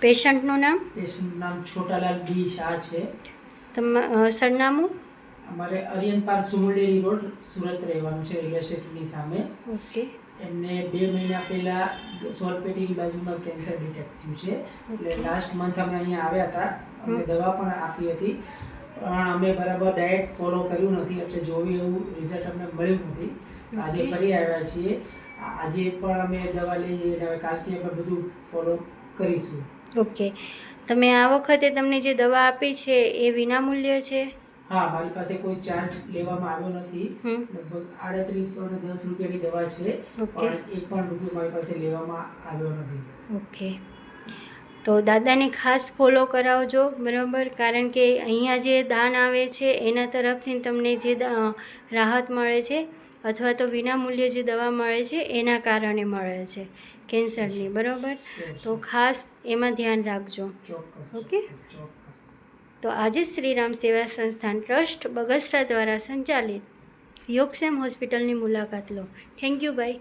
પેશન્ટનું નામ? પેશન્ટનું નામ છોટાલાલ બી શાહ છે. સરનામું? અમારે અરિયન પાર્ક સુમુલડેરી રોડ સુરત રહેવાનું છે, રેલવે સ્ટેશનની સામે. ઓકે. એમને 2 મહિના પહેલાં સોલપેટીની બાજુમાં કેન્સર ડિટેક્ટ થયું છે. એટલે લાસ્ટ મંથ અમે અહીંયા આવ્યા હતા, અમને દવા પણ આપી હતી, પણ અમે બરાબર ડાયટ ફોલો કર્યું નથી, એટલે જોવી એવું રિઝલ્ટ અમને મળ્યું નથી. આજે ફરી આવ્યા છીએ. આજે પણ અમે દવા લઈએ, એટલે હવે કાલથી આપણે બધું ફોલો કરીશું. ઓકે. તમે આ વખતે તમને જે દવા આપી છે એ વિનામૂલ્ય છે? હા, મારી પાસે કોઈ ચાર્જ લેવામાં આવ્યો નથી. લગભગ 3810 રૂપિયાની દવા છે, પણ એક પણ રૂપિયો મારી પાસે લેવામાં આવ્યો નથી. ઓકે. તો દાદાને ખાસ ફોલો કરાવજો, બરાબર, કારણ કે અહીંયા જે દાન આવે છે એના તરફથી તમને જે રાહત મળે છે અથવા તો વિનામૂલ્યે જે દવા મળે છે એના કારણે મળે છે કેન્સરની, બરાબર. તો ખાસ એમાં ધ્યાન રાખજો. ઓકે. તો આજે શ્રીરામ સેવા સંસ્થાન ટ્રસ્ટ બગસરા દ્વારા સંચાલિત યોગક્ષેમ હોસ્પિટલની મુલાકાત લો. થેન્ક યુ ભાઈ.